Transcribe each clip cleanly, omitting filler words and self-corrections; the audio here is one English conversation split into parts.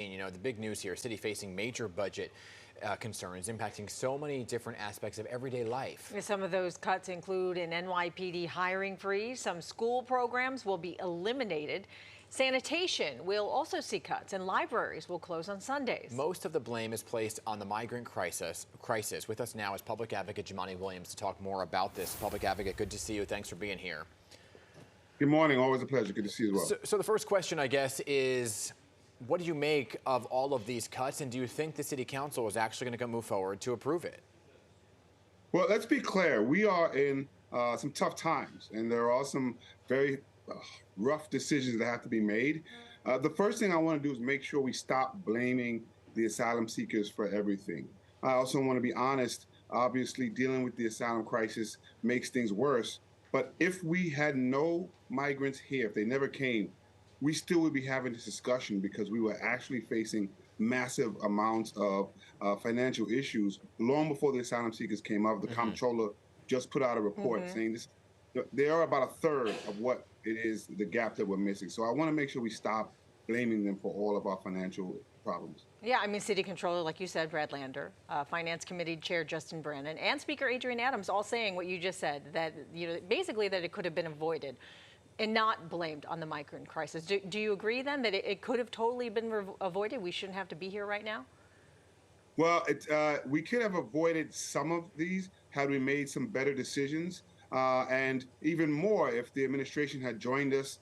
You know, the big news here, city facing major budget concerns impacting so many different aspects of everyday life. Some of those cuts include an NYPD hiring freeze. Some school programs will be eliminated. Sanitation will also see cuts, and libraries will close on Sundays. Most of the blame is placed on the migrant crisis. With us now is public advocate Jumaane Williams to talk more about this. Public advocate, good to see you. Thanks for being here. Good morning. Always a pleasure. Good to see you as well. So the first question, I guess, is what do you make of all of these cuts, and do you think the city council is actually going to move forward to approve it? Well, let's be clear. We are in some tough times, and there are some very rough decisions that have to be made. The first thing I want to do is make sure we stop blaming the asylum seekers for everything. I also want to be honest. Obviously, dealing with the asylum crisis makes things worse. But if we had no migrants here, if they never came, we still would be having this discussion because we were actually facing massive amounts of financial issues long before the asylum seekers came up. The comptroller just put out a report saying this. They are about a third of what it is, the gap that we're missing. So I want to make sure we stop blaming them for all of our financial problems. Yeah, I mean, City Controller, like you said, Brad Lander, Finance Committee Chair Justin Brannan, and Speaker Adrienne Adams all saying what you just said, that, you know, basically that it could have been avoided and not blamed on the migrant crisis. Do you agree then that it could have totally been avoided? We shouldn't have to be here right now? Well, we could have avoided some of these had we made some better decisions. And even more if the administration had joined us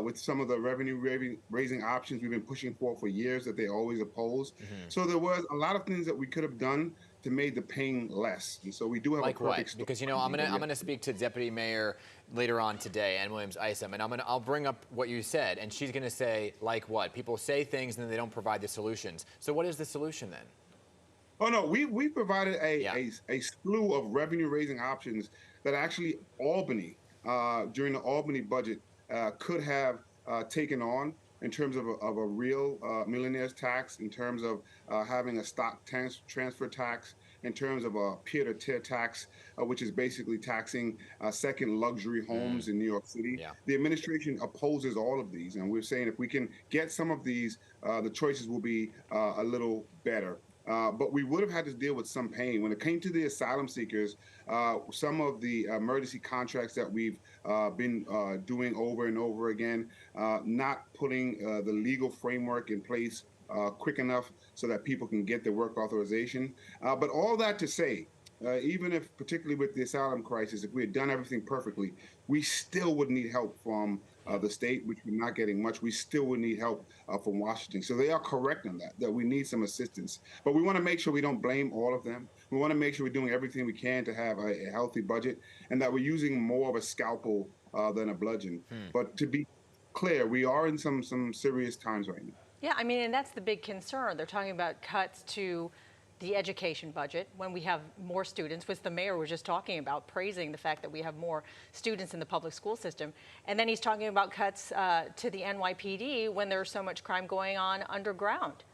with some of the revenue-raising options we've been pushing for years that they always oppose. So there was a lot of things that we could have done to make the pain less. And so we do have like a perfect what? Because, you know, I'm gonna speak to Deputy Mayor later on today, Ann Williams Isom, and I'll bring up what you said, and she's gonna say like what? People say things and then they don't provide the solutions. So what is the solution then? Oh no, we provided a slew of revenue-raising options that actually Albany, during the Albany budget, could have taken on in terms of a real millionaire's tax, in terms of having a stock transfer tax, in terms of a pied-à-terre tax, which is basically taxing second luxury homes in New York City. Yeah. The administration opposes all of these, and we're saying if we can get some of these, the choices will be a little better. But we would have had to deal with some pain. When it came to the asylum seekers, some of the emergency contracts that we've been doing over and over again, not putting the legal framework in place quick enough so that people can get their work authorization. But all that to say, even if, particularly with the asylum crisis, if we had done everything perfectly, we still would need help from the state, which we're not getting much. We still would need help from Washington. So they are correct on that we need some assistance. But we want to make sure we don't blame all of them. We want to make sure we're doing everything we can to have a healthy budget and that we're using more of a scalpel than a bludgeon. But to be clear, we are in some serious times right now. Yeah, I mean, and that's the big concern. They're talking about cuts to the education budget when we have more students, which the mayor was just talking about, praising the fact that we have more students in the public school system. And then he's talking about cuts to the NYPD when there's so much crime going on underground.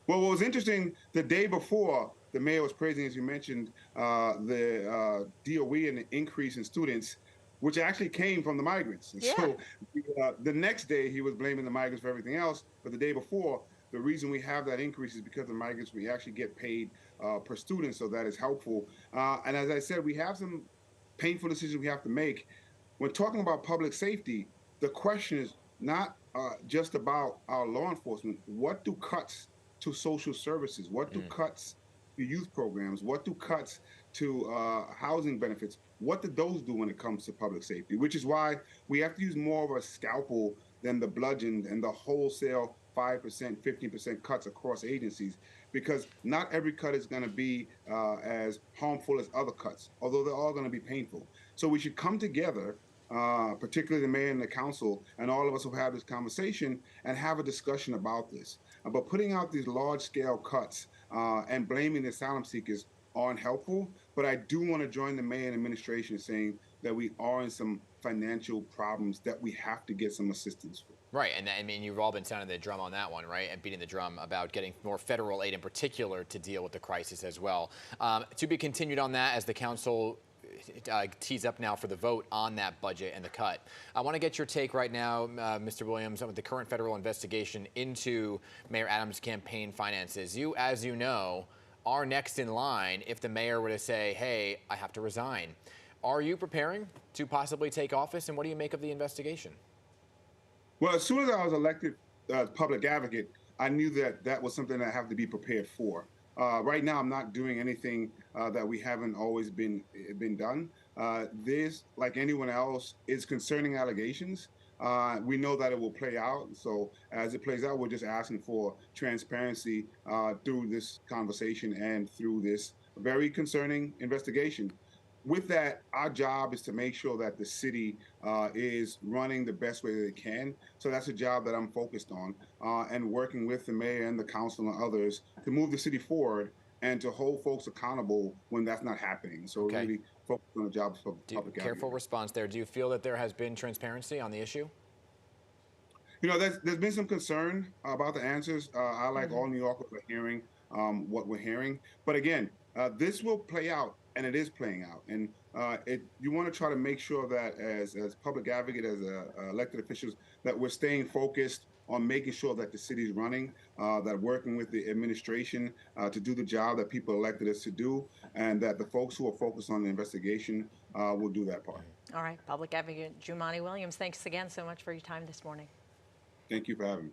Well, what was interesting, the day before, the mayor was praising, as you mentioned, the DOE and the increase in students, which actually came from the migrants. And so the next day, he was blaming the migrants for everything else, but the day before, the reason we have that increase is because the migrants, we actually get paid per student, so that is helpful. And as I said, we have some painful decisions we have to make. When talking about public safety, the question is not just about our law enforcement. What do cuts to social services? What do cuts to youth programs? What do cuts to housing benefits? What do those do when it comes to public safety? Which is why we have to use more of a scalpel than the bludgeon and the wholesale 5%, 15% cuts across agencies, because not every cut is going to be as harmful as other cuts, although they're all going to be painful. So we should come together, particularly the mayor and the council, and all of us who have this conversation, and have a discussion about this. But putting out these large-scale cuts and blaming the asylum seekers aren't helpful. But I do want to join the mayor and administration saying that we are in some financial problems that we have to get some assistance for. Right, and I mean, you've all been sounding the drum on that one, right? And beating the drum about getting more federal aid in particular to deal with the crisis as well. To be continued on that as the council tees up now for the vote on that budget and the cut. I want to get your take right now, Mr. Williams, on the current federal investigation into Mayor Adams' campaign finances. You, as you know, are next in line if the mayor were to say, hey, I have to resign. Are you preparing to possibly take office, and what do you make of the investigation? Well, as soon as I was elected public advocate, I knew that that was something I have to be prepared for. Right now, I'm not doing anything that we haven't always been done. This, like anyone else, is concerning allegations. We know that it will play out. So as it plays out, we're just asking for transparency through this conversation and through this very concerning investigation. With that, our job is to make sure that the city is running the best way that it can. So that's a job that I'm focused on, and working with the mayor and the council and others to move the city forward and to hold folks accountable when that's not happening. So we're really focused on the jobs for public advocate. Careful response there. Do you feel that there has been transparency on the issue? You know, there's been some concern about the answers. I, like all New Yorkers, are hearing what we're hearing. But again, this will play out, and it is playing out. And you want to try to make sure that as public advocate, as elected officials, that we're staying focused on making sure that the city is running, that working with the administration to do the job that people elected us to do, and that the folks who are focused on the investigation will do that part. All right, Public Advocate Jumaane Williams, thanks again so much for your time this morning. Thank you for having me.